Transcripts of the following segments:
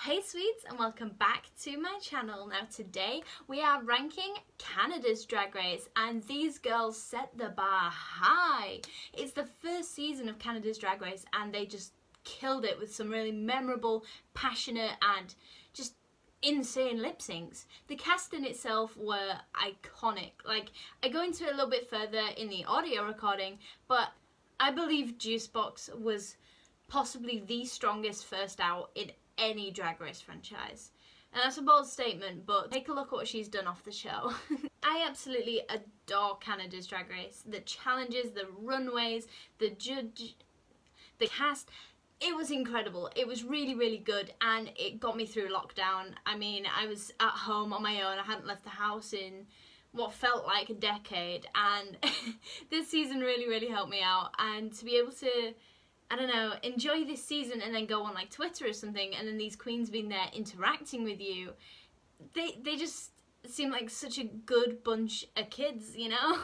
Hey sweets, and welcome back to my channel. Now today we are ranking Canada's Drag Race, and these girls set the bar high. It's the first season of Canada's Drag Race and they just killed it with some really memorable, passionate and just insane lip syncs. The cast in itself were iconic. Like, I go into it a little bit further in the audio recording, but I believe Juicebox was possibly the strongest first out in any Drag Race franchise. And that's a bold statement, but take a look at what she's done off the show. I absolutely adore Canada's Drag Race. The challenges, the runways, the judge, the cast. It was incredible. It was really, really good, and it got me through lockdown. I mean, I was at home on my own. I hadn't left the house in what felt like a decade, and this season really, really helped me out. And to be able to, I don't know, enjoy this season and then go on like Twitter or something, and then these queens being there interacting with you, they just seem like such a good bunch of kids, you know?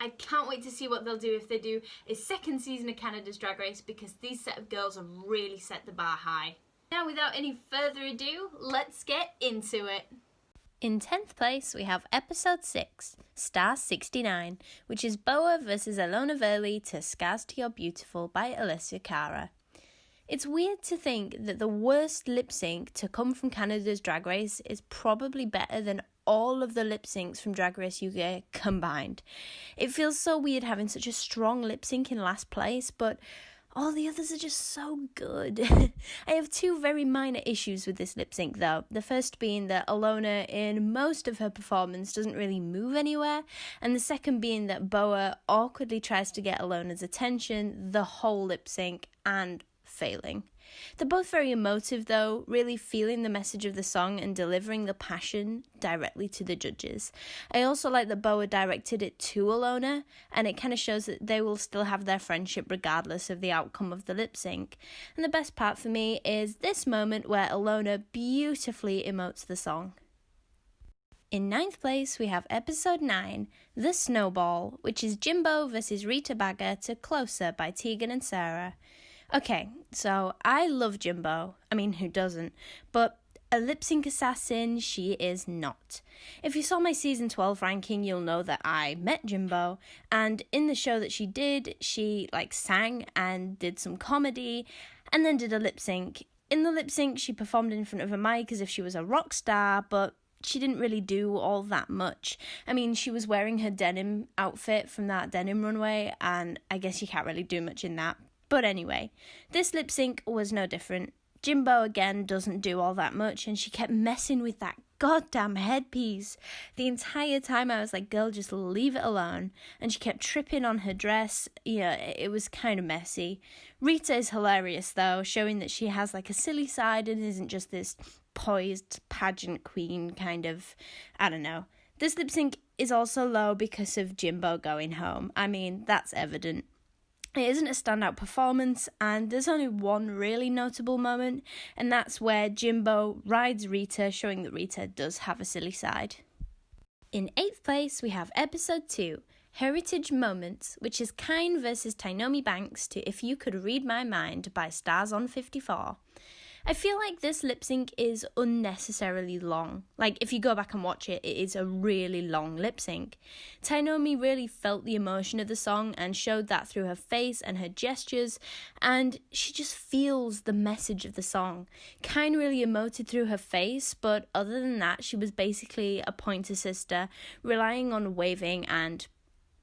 I can't wait to see what they'll do if they do a second season of Canada's Drag Race, because these set of girls have really set the bar high. Now, without any further ado, let's get into it. In 10th place, we have episode 6, Star 69, which is Boa versus Ilona Verley to Scars to Your Beautiful by Alessia Cara. It's weird to think that the worst lip sync to come from Canada's Drag Race is probably better than all of the lip syncs from Drag Race UK combined. It feels so weird having such a strong lip sync in last place, but all the others are just so good. I have two very minor issues with this lip sync though. The first being that Ilona in most of her performance doesn't really move anywhere, and the second being that Boa awkwardly tries to get Ilona's attention the whole lip sync and failing. They're both very emotive though, really feeling the message of the song and delivering the passion directly to the judges. I also like that Boa directed it to Ilona, and it kind of shows that they will still have their friendship regardless of the outcome of the lip sync. And the best part for me is this moment where Ilona beautifully emotes the song. In 9th place, we have episode 9, The Snowball, which is Jimbo versus Rita Baga to Closer by Tegan and Sarah. Okay, so I love Jimbo. I mean, who doesn't? But a lip sync assassin, she is not. If you saw my season 12 ranking, you'll know that I met Jimbo, and in the show that she did, she sang and did some comedy and then did a lip sync. In the lip sync, she performed in front of a mic as if she was a rock star, but she didn't really do all that much. I mean, she was wearing her denim outfit from that denim runway, and I guess you can't really do much in that. But anyway, this lip sync was no different. Jimbo again doesn't do all that much, and she kept messing with that goddamn headpiece. The entire time I was like, girl, just leave it alone. And she kept tripping on her dress. Yeah, it was kind of messy. Rita is hilarious though, showing that she has a silly side and isn't just this poised pageant queen kind of, I don't know. This lip sync is also low because of Jimbo going home. I mean, that's evident. It isn't a standout performance, and there's only one really notable moment, and that's where Jimbo rides Rita, showing that Rita does have a silly side. In 8th place, we have episode 2, Heritage Moments, which is Kine versus Tainomi Banks to If You Could Read My Mind by Stars on 54. I feel like this lip sync is unnecessarily long. If you go back and watch it, it is a really long lip sync. Tainomi really felt the emotion of the song and showed that through her face and her gestures, and she just feels the message of the song. Kine really emoted through her face, but other than that, she was basically a pointer sister, relying on waving and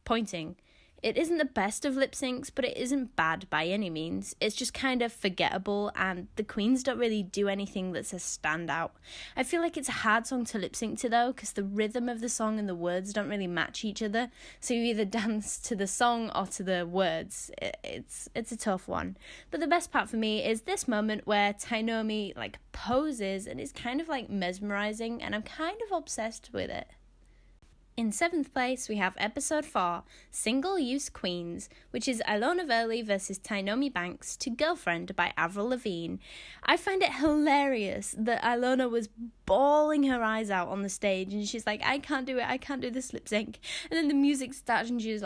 pointing. It isn't the best of lip syncs, but it isn't bad by any means. It's just kind of forgettable, and the queens don't really do anything that's a standout. I feel like it's a hard song to lip sync to though, because the rhythm of the song and the words don't really match each other. So you either dance to the song or to the words. It's a tough one. But the best part for me is this moment where Tainomi poses and is kind of mesmerizing, and I'm kind of obsessed with it. In 7th place, we have episode 4, Single Use Queens, which is Ilona Verley versus Tainomi Banks to Girlfriend by Avril Lavigne. I find it hilarious that Ilona was bawling her eyes out on the stage, and she's like, I can't do it, I can't do this lip sync. And then the music starts and she's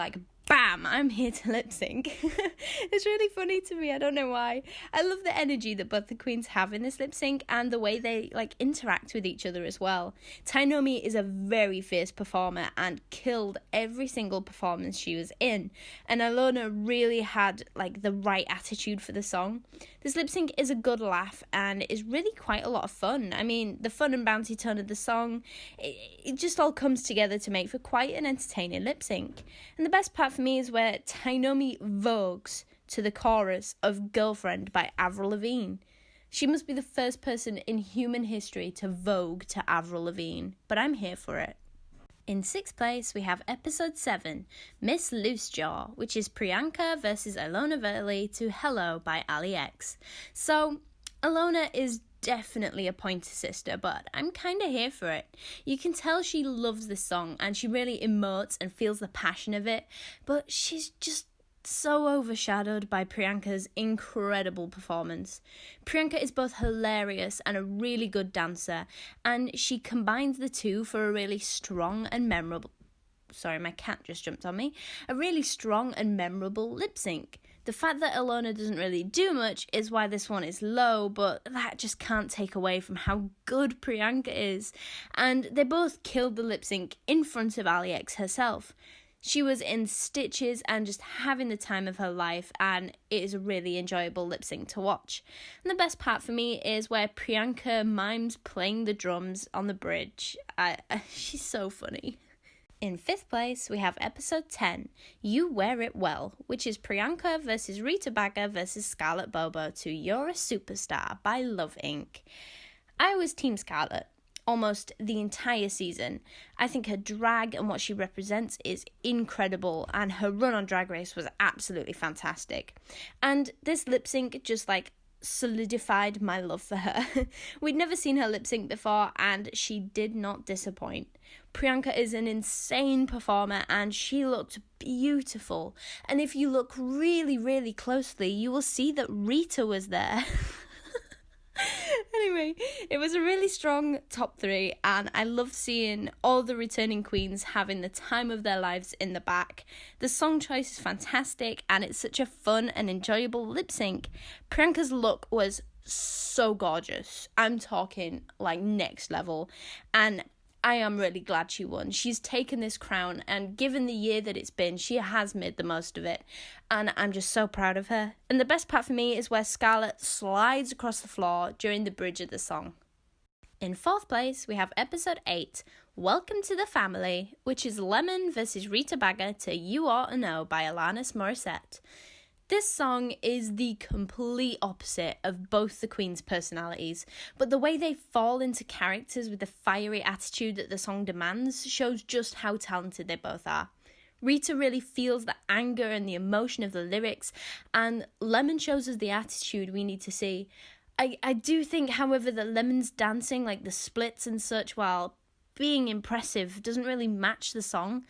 bam, I'm here to lip sync. It's really funny to me. I don't know why. I love the energy that both the queens have in this lip sync and the way they interact with each other as well. Tainomi is a very fierce performer and killed every single performance she was in. And Ilona really had the right attitude for the song. This lip sync is a good laugh and is really quite a lot of fun. I mean, the fun and bouncy tone of the song, it just all comes together to make for quite an entertaining lip sync. And the best part for me is where Tainomi vogues to the chorus of Girlfriend by Avril Lavigne. She must be the first person in human history to vogue to Avril Lavigne, but I'm here for it. In 6th place, we have episode 7, Miss Loosejaw, which is Priyanka versus Ilona Verley to Hello by Ali X. So, Ilona is definitely a Pointer Sister, but I'm kind of here for it. You can tell she loves this song and she really emotes and feels the passion of it, but she's just so overshadowed by Priyanka's incredible performance. Priyanka is both hilarious and a really good dancer, and she combines the two for a really strong and memorable... Sorry, my cat just jumped on me. A really strong and memorable lip sync. The fact that Ilona doesn't really do much is why this one is low, but that just can't take away from how good Priyanka is. And they both killed the lip sync in front of Ali X herself. She was in stitches and just having the time of her life, and it is a really enjoyable lip sync to watch. And the best part for me is where Priyanka mimes playing the drums on the bridge. She's so funny. In 5th place, we have episode 10, You Wear It Well, which is Priyanka versus Rita Baga versus Scarlett Bobo to You're a Superstar by Love Inc. I was Team Scarlett almost the entire season. I think her drag and what she represents is incredible, and her run on Drag Race was absolutely fantastic. And this lip sync just solidified my love for her. We'd never seen her lip sync before, and she did not disappoint. Priyanka is an insane performer and she looked beautiful. And if you look really, really closely, you will see that Rita was there. Anyway, it was a really strong top 3, and I loved seeing all the returning queens having the time of their lives in the back. The song choice is fantastic, and it's such a fun and enjoyable lip sync. Priyanka's look was so gorgeous. I'm talking next level, and I am really glad she won. She's taken this crown, and given the year that it's been, she has made the most of it. And I'm just so proud of her. And the best part for me is where Scarlett slides across the floor during the bridge of the song. In 4th place, we have episode 8, Welcome to the Family, which is Lemon versus Rita Baga to You Ought to Know by Alanis Morissette. This song is the complete opposite of both the queens' personalities, but the way they fall into characters with the fiery attitude that the song demands shows just how talented they both are. Rita really feels the anger and the emotion of the lyrics, and Lemon shows us the attitude we need to see. I do think, however, that Lemon's dancing, the splits and such, while being impressive, doesn't really match the song.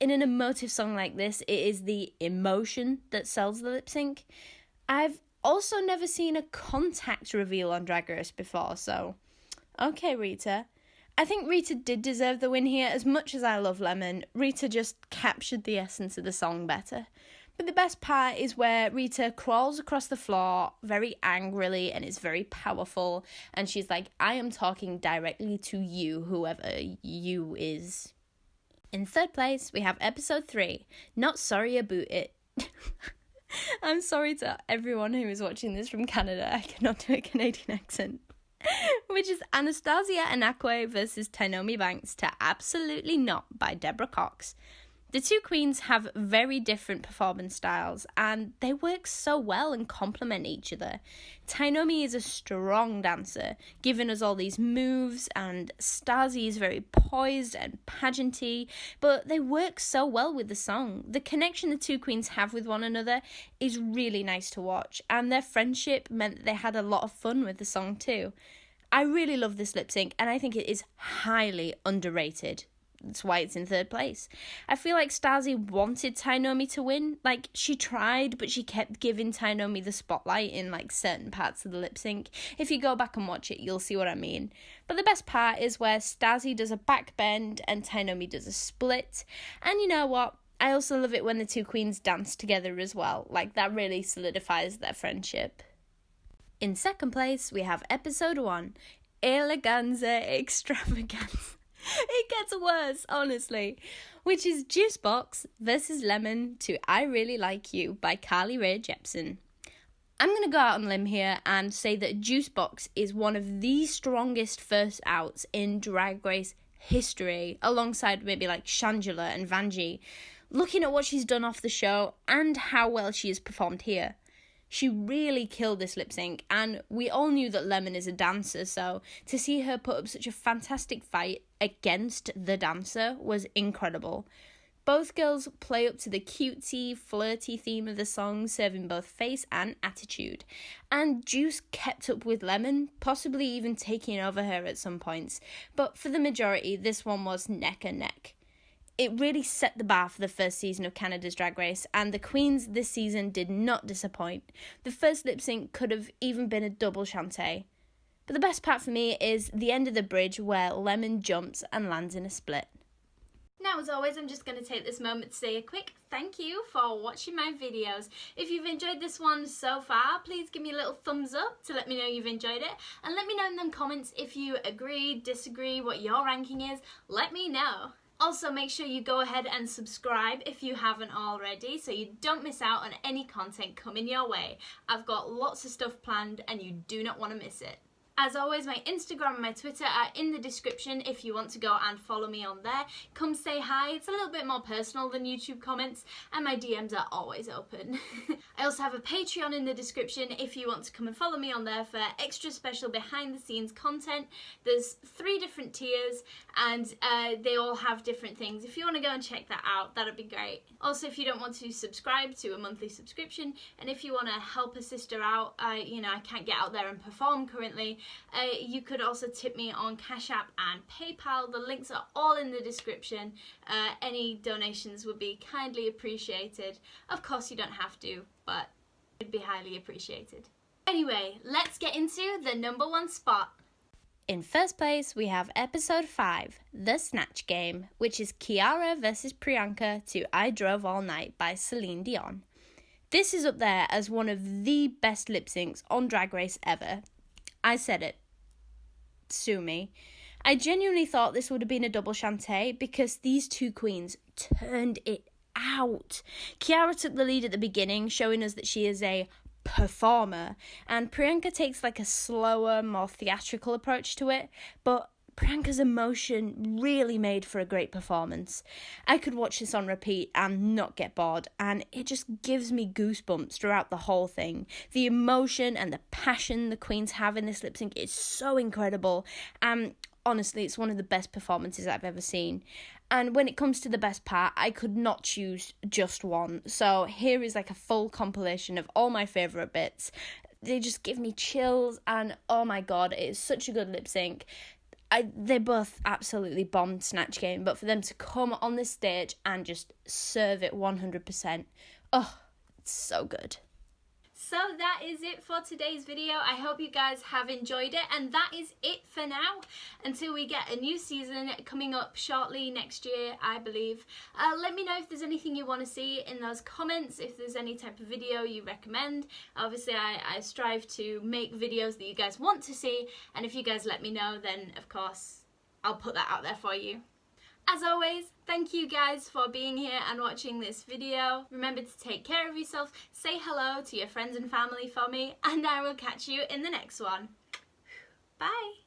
In an emotive song like this, it is the emotion that sells the lip sync. I've also never seen a contact reveal on Drag Race before, so okay, Rita. I think Rita did deserve the win here. As much as I love Lemon, Rita just captured the essence of the song better. But the best part is where Rita crawls across the floor very angrily and is very powerful. And she's like, I am talking directly to you, whoever you is. In 3rd place, we have episode 3, Not Sorry About It. I'm sorry to everyone who is watching this from Canada. I cannot do a Canadian accent. Which is Anastasia Anakwe versus Tainomi Banks to Absolutely Not by Deborah Cox. The two queens have very different performance styles, and they work so well and complement each other. Tainomi is a strong dancer, giving us all these moves, and Stasi is very poised and pageanty, but they work so well with the song. The connection the two queens have with one another is really nice to watch, and their friendship meant that they had a lot of fun with the song too. I really love this lip sync, and I think it is highly underrated. That's why it's in 3rd place. I feel like Stasi wanted Tainomi to win. She tried, but she kept giving Tainomi the spotlight in, certain parts of the lip sync. If you go back and watch it, you'll see what I mean. But the best part is where Stasi does a back bend and Tainomi does a split. And you know what? I also love it when the two queens dance together as well. Like, that really solidifies their friendship. In second place, we have episode 1, Eleganza Extravaganza. It gets worse, honestly. Which is Juicebox versus Lemon to I Really Like You by Carly Rae Jepsen. I'm going to go out on a limb here and say that Juicebox is one of the strongest first outs in Drag Race history, alongside maybe like Shangela and Vanjie. Looking at what she's done off the show and how well she has performed here, she really killed this lip sync, and we all knew that Lemon is a dancer, so to see her put up such a fantastic fight against the dancer was incredible. Both girls play up to the cutesy, flirty theme of the song, serving both face and attitude. And Juice kept up with Lemon, possibly even taking over her at some points, but for the majority, this one was neck and neck. It really set the bar for the first season of Canada's Drag Race, and the queens this season did not disappoint. The first lip sync could have even been a double chantay. But the best part for me is the end of the bridge where Lemon jumps and lands in a split. Now, as always, I'm just going to take this moment to say a quick thank you for watching my videos. If you've enjoyed this one so far, please give me a little thumbs up to let me know you've enjoyed it. And let me know in them comments if you agree, disagree, what your ranking is. Let me know. Also, make sure you go ahead and subscribe if you haven't already, so you don't miss out on any content coming your way. I've got lots of stuff planned and you do not want to miss it. As always, my Instagram and my Twitter are in the description if you want to go and follow me on there. Come say hi. It's a little bit more personal than YouTube comments, and my DMs are always open. I also have a Patreon in the description if you want to come and follow me on there for extra special behind the scenes content. There's 3 different tiers, and they all have different things. If you want to go and check that out, that'd be great. Also, if you don't want to subscribe to a monthly subscription, and if you want to help a sister out, I can't get out there and perform currently, you could also tip me on Cashapp and PayPal. The links are all in the description. Any donations would be kindly appreciated. Of course, you don't have to, but it'd be highly appreciated. Anyway, let's get into the number 1 spot. In first place, we have episode 5, The Snatch Game, which is Kiara versus Priyanka to I Drove All Night by Celine Dion. This is up there as one of the best lip syncs on Drag Race ever. I said it. Sue me. I genuinely thought this would have been a double chantay because these two queens turned it out. Kiara took the lead at the beginning, showing us that she is a performer, and Priyanka takes like a slower, more theatrical approach to it, but Priyanka's emotion really made for a great performance. I could watch this on repeat and not get bored, and it just gives me goosebumps throughout the whole thing. The emotion and the passion the queens have in this lip sync is so incredible, and honestly, it's one of the best performances I've ever seen. And when it comes to the best part, I could not choose just one. So here is like a full compilation of all my favourite bits. They just give me chills, and oh my god, it is such a good lip sync. They both absolutely bombed Snatch Game, but for them to come on this stage and just serve it 100%, oh, it's so good. So that is it for today's video. I hope you guys have enjoyed it, and that is it for now until we get a new season coming up shortly next year, I believe. Let me know if there's anything you want to see in those comments, if there's any type of video you recommend. Obviously, I strive to make videos that you guys want to see, and if you guys let me know, then of course I'll put that out there for you. As always, thank you guys for being here and watching this video. Remember to take care of yourself, say hello to your friends and family for me, and I will catch you in the next one. Bye!